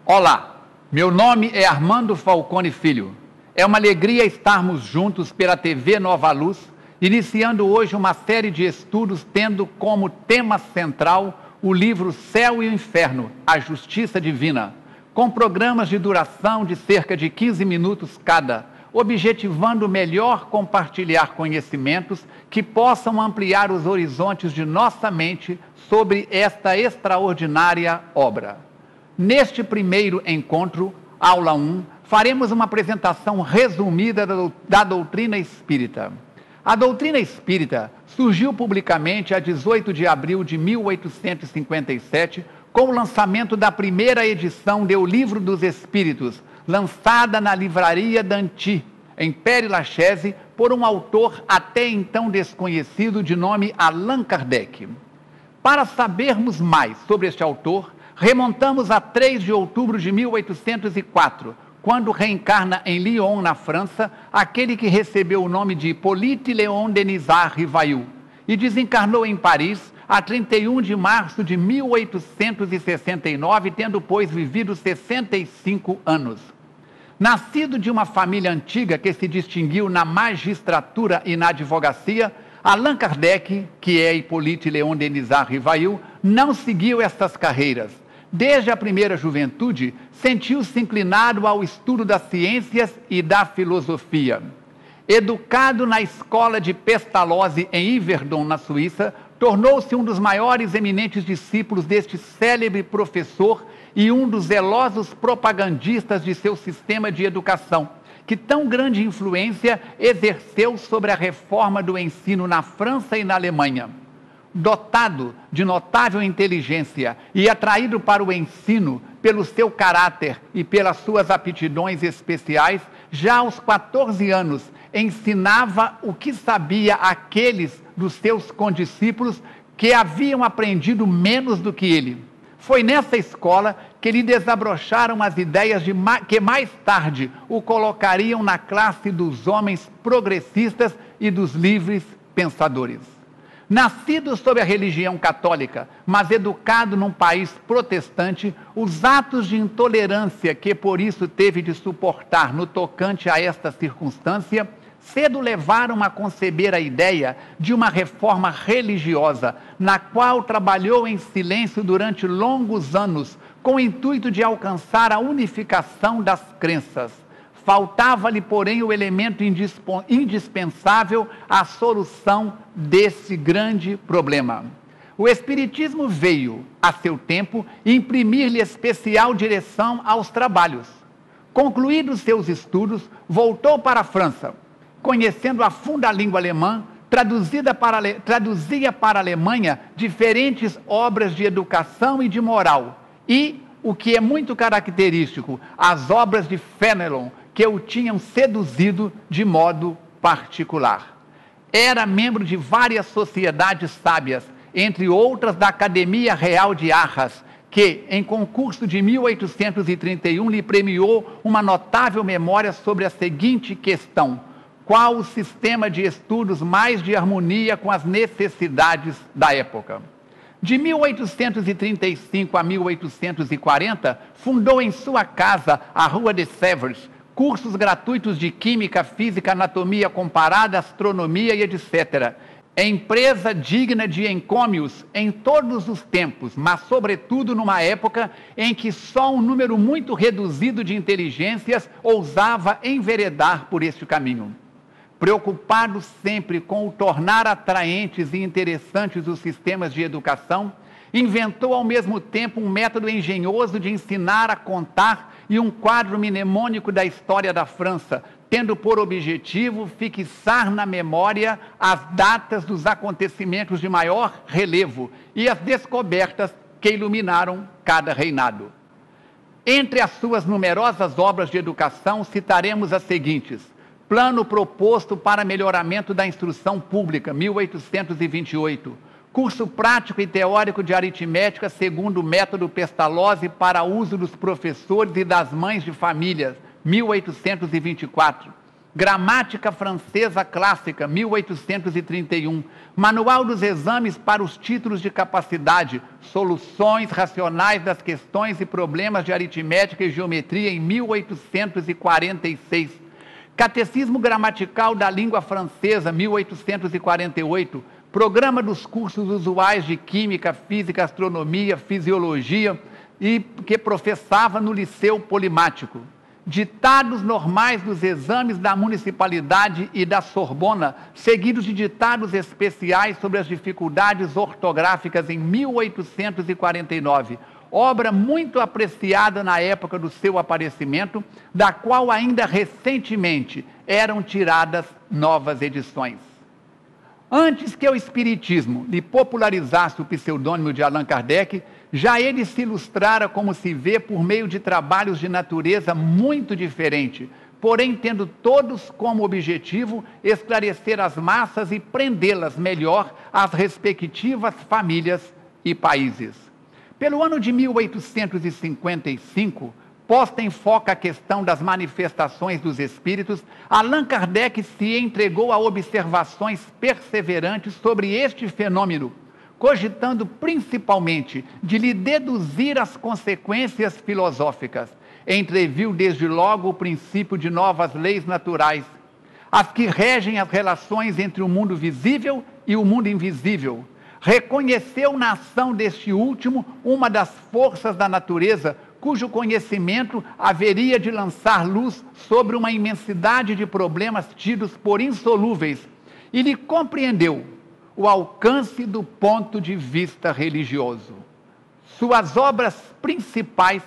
Olá, meu nome é Armando Falcone Filho. É uma alegria estarmos juntos pela TV Nova Luz, iniciando hoje uma série de estudos tendo como tema central o livro Céu e o Inferno, a Justiça Divina, com programas de duração de cerca de 15 minutos cada, objetivando melhor compartilhar conhecimentos que possam ampliar os horizontes de nossa mente sobre esta extraordinária obra. Neste primeiro encontro, aula 1, faremos uma apresentação resumida da doutrina espírita. A doutrina espírita surgiu publicamente a 18 de abril de 1857, com o lançamento da primeira edição de O Livro dos Espíritos, lançada na livraria Danty, em Père-Lachaise, por um autor até então desconhecido de nome Allan Kardec. Para sabermos mais sobre este autor, remontamos a 3 de outubro de 1804, quando reencarna em Lyon, na França, aquele que recebeu o nome de Hippolyte Léon Denisard Rivail, e desencarnou em Paris a 31 de março de 1869, tendo, pois, vivido 65 anos. Nascido de uma família antiga que se distinguiu na magistratura e na advocacia, Allan Kardec, que é Hippolyte Léon Denisard Rivail, não seguiu estas carreiras. Desde a primeira juventude, sentiu-se inclinado ao estudo das ciências e da filosofia. Educado na escola de Pestalozzi, em Yverdon, na Suíça, tornou-se um dos maiores eminentes discípulos deste célebre professor e um dos zelosos propagandistas de seu sistema de educação, que tão grande influência exerceu sobre a reforma do ensino na França e na Alemanha. Dotado de notável inteligência e atraído para o ensino pelo seu caráter e pelas suas aptidões especiais, já aos 14 anos ensinava o que sabia àqueles dos seus condiscípulos que haviam aprendido menos do que ele. Foi nessa escola que lhe desabrocharam as ideias que mais tarde o colocariam na classe dos homens progressistas e dos livres pensadores. Nascido sob a religião católica, mas educado num país protestante, os atos de intolerância que por isso teve de suportar no tocante a esta circunstância, cedo levaram a conceber a ideia de uma reforma religiosa, na qual trabalhou em silêncio durante longos anos, com o intuito de alcançar a unificação das crenças. Faltava-lhe, porém, o elemento indispensável à solução desse grande problema. O Espiritismo veio, a seu tempo, imprimir-lhe especial direção aos trabalhos. Concluídos seus estudos, voltou para a França, conhecendo a fundo a língua alemã, traduzia para a Alemanha diferentes obras de educação e de moral, e, o que é muito característico, as obras de Fénelon, que o tinham seduzido de modo particular. Era membro de várias sociedades sábias, entre outras da Academia Real de Arras, que, em concurso de 1831, lhe premiou uma notável memória sobre a seguinte questão: qual o sistema de estudos mais de harmonia com as necessidades da época? De 1835 a 1840, fundou em sua casa, a Rua de Sèvres, cursos gratuitos de Química, Física, Anatomia Comparada, Astronomia e etc. Empresa digna de encômios em todos os tempos, mas sobretudo numa época em que só um número muito reduzido de inteligências ousava enveredar por este caminho. Preocupado sempre com o tornar atraentes e interessantes os sistemas de educação, inventou ao mesmo tempo um método engenhoso de ensinar a contar e um quadro mnemônico da história da França, tendo por objetivo fixar na memória as datas dos acontecimentos de maior relevo e as descobertas que iluminaram cada reinado. Entre as suas numerosas obras de educação, citaremos as seguintes: Plano proposto para melhoramento da instrução pública, 1828. Curso prático e teórico de aritmética segundo o método Pestalozzi para uso dos professores e das mães de famílias, 1824. Gramática Francesa Clássica, 1831, Manual dos Exames para os Títulos de Capacidade, Soluções Racionais das Questões e Problemas de Aritmética e Geometria, em 1846, Catecismo Gramatical da Língua Francesa, 1848, Programa dos Cursos Usuais de Química, Física, Astronomia, Fisiologia, e que professava no Liceu Polimático. Ditados normais dos exames da Municipalidade e da Sorbona, seguidos de ditados especiais sobre as dificuldades ortográficas, em 1849, obra muito apreciada na época do seu aparecimento, da qual ainda recentemente eram tiradas novas edições. Antes que o Espiritismo lhe popularizasse o pseudônimo de Allan Kardec, já ele se ilustrara, como se vê, por meio de trabalhos de natureza muito diferente, porém tendo todos como objetivo esclarecer as massas e prendê-las melhor às respectivas famílias e países. Pelo ano de 1855, posta em foco a questão das manifestações dos espíritos, Allan Kardec se entregou a observações perseverantes sobre este fenômeno, cogitando principalmente de lhe deduzir as consequências filosóficas. Entreviu desde logo o princípio de novas leis naturais, as que regem as relações entre o mundo visível e o mundo invisível. Reconheceu na ação deste último uma das forças da natureza, cujo conhecimento haveria de lançar luz sobre uma imensidade de problemas tidos por insolúveis, e lhe compreendeu o alcance do ponto de vista religioso. Suas obras principais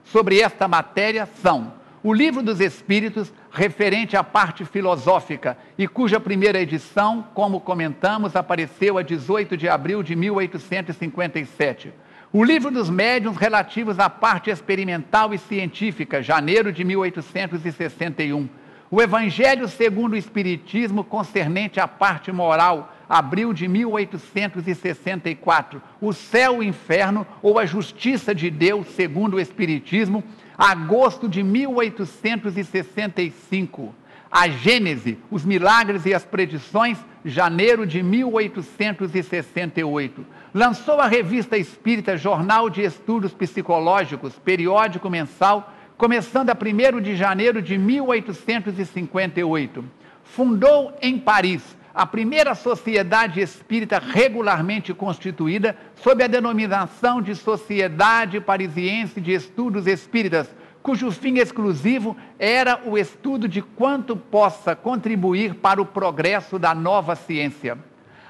sobre esta matéria são o Livro dos Espíritos, referente à parte filosófica, e cuja primeira edição, como comentamos, apareceu a 18 de abril de 1857. O Livro dos Médiuns, relativos à parte experimental e científica, janeiro de 1861. O Evangelho segundo o Espiritismo, concernente à parte moral, abril de 1864. O Céu e o Inferno, ou a Justiça de Deus, segundo o Espiritismo, agosto de 1865. A Gênese, os Milagres e as Predições, janeiro de 1868. Lançou a Revista Espírita, Jornal de Estudos Psicológicos, periódico mensal, começando a 1º de janeiro de 1858. Fundou em Paris a primeira sociedade espírita regularmente constituída, sob a denominação de Sociedade Parisiense de Estudos Espíritas, cujo fim exclusivo era o estudo de quanto possa contribuir para o progresso da nova ciência.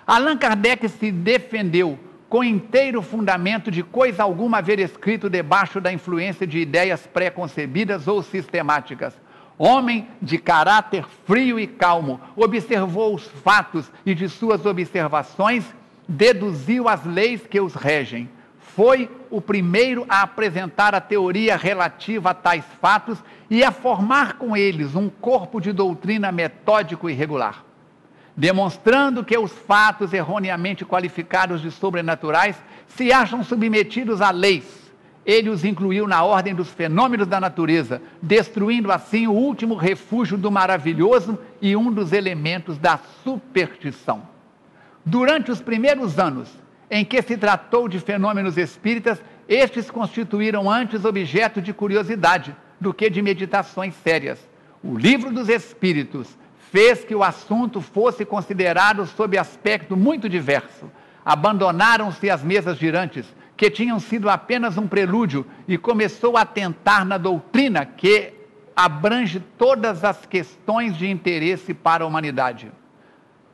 Allan Kardec se defendeu com inteiro fundamento de coisa alguma haver escrito debaixo da influência de ideias pré-concebidas ou sistemáticas. Homem de caráter frio e calmo, observou os fatos e de suas observações deduziu as leis que os regem. Foi o primeiro a apresentar a teoria relativa a tais fatos e a formar com eles um corpo de doutrina metódico e regular. Demonstrando que os fatos erroneamente qualificados de sobrenaturais se acham submetidos a leis, ele os incluiu na ordem dos fenômenos da natureza, destruindo assim o último refúgio do maravilhoso e um dos elementos da superstição. Durante os primeiros anos em que se tratou de fenômenos espíritas, estes constituíram antes objeto de curiosidade do que de meditações sérias. O Livro dos Espíritos fez que o assunto fosse considerado sob aspecto muito diverso. Abandonaram-se as mesas girantes, que tinham sido apenas um prelúdio, e começou a tentar na doutrina que abrange todas as questões de interesse para a humanidade.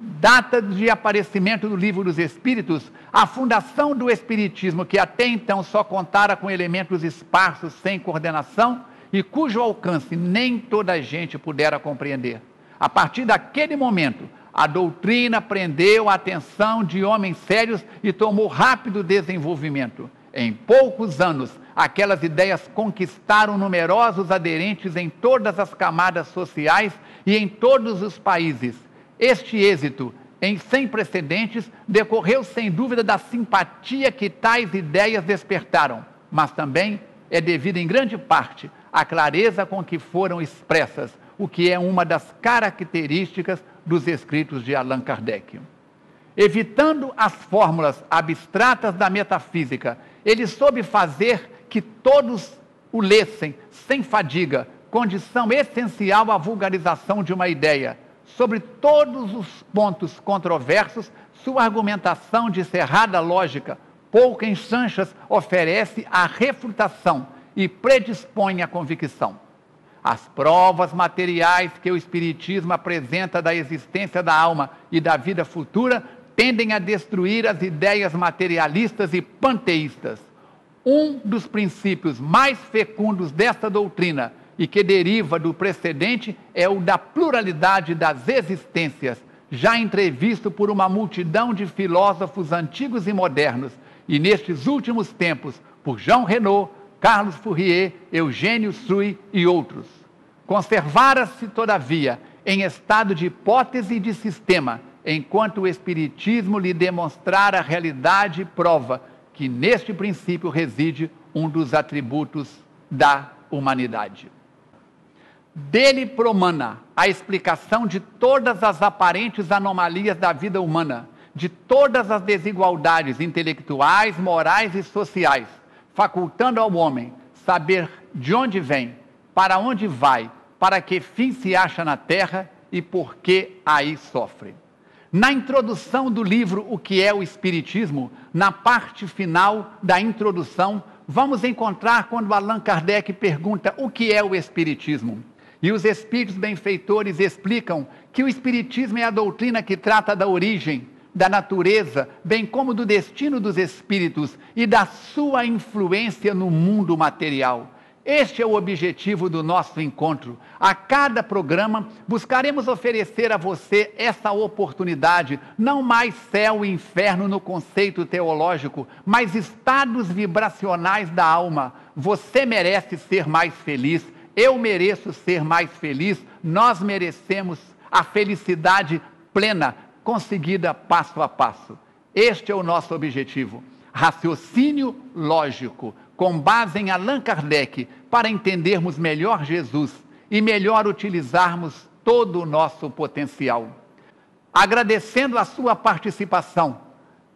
Data de aparecimento do Livro dos Espíritos, a fundação do Espiritismo, que até então só contara com elementos esparsos, sem coordenação, e cujo alcance nem toda a gente pudera compreender. A partir daquele momento, a doutrina prendeu a atenção de homens sérios e tomou rápido desenvolvimento. Em poucos anos, aquelas ideias conquistaram numerosos aderentes em todas as camadas sociais e em todos os países. Este êxito, sem precedentes, decorreu sem dúvida da simpatia que tais ideias despertaram, mas também é devido em grande parte à clareza com que foram expressas, o que é uma das características dos escritos de Allan Kardec. Evitando as fórmulas abstratas da metafísica, ele soube fazer que todos o lessem sem fadiga, condição essencial à vulgarização de uma ideia. Sobre todos os pontos controversos, sua argumentação de cerrada lógica, pouco em Sanchas, oferece a refutação e predispõe à convicção. As provas materiais que o Espiritismo apresenta da existência da alma e da vida futura tendem a destruir as ideias materialistas e panteístas. Um dos princípios mais fecundos desta doutrina e que deriva do precedente é o da pluralidade das existências, já entrevisto por uma multidão de filósofos antigos e modernos, e nestes últimos tempos, por Jean Renaud, Carlos Fourier, Eugênio Sui e outros. Conservara-se, todavia, em estado de hipótese e de sistema, enquanto o Espiritismo lhe demonstrara a realidade e prova que neste princípio reside um dos atributos da humanidade. Dele promana a explicação de todas as aparentes anomalias da vida humana, de todas as desigualdades intelectuais, morais e sociais, facultando ao homem saber de onde vem, para onde vai, para que fim se acha na terra e por que aí sofre. Na introdução do livro O que é o Espiritismo, na parte final da introdução, vamos encontrar quando Allan Kardec pergunta o que é o Espiritismo. E os espíritos benfeitores explicam que o Espiritismo é a doutrina que trata da origem, da natureza, bem como do destino dos espíritos e da sua influência no mundo material. Este é o objetivo do nosso encontro. A cada programa, buscaremos oferecer a você essa oportunidade, não mais céu e inferno no conceito teológico, mas estados vibracionais da alma. Você merece ser mais feliz, eu mereço ser mais feliz, nós merecemos a felicidade plena, conseguida passo a passo. Este é o nosso objetivo. Raciocínio lógico, com base em Allan Kardec, para entendermos melhor Jesus e melhor utilizarmos todo o nosso potencial. Agradecendo a sua participação,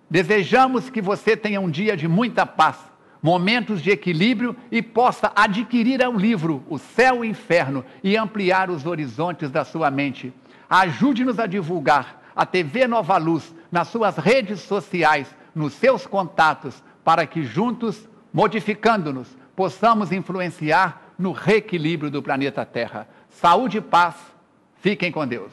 desejamos que você tenha um dia de muita paz, momentos de equilíbrio e possa adquirir ao livro O Céu e o Inferno e ampliar os horizontes da sua mente. Ajude-nos a divulgar a TV Nova Luz nas suas redes sociais, nos seus contatos, para que juntos, modificando-nos, possamos influenciar no reequilíbrio do planeta Terra. Saúde e paz, fiquem com Deus.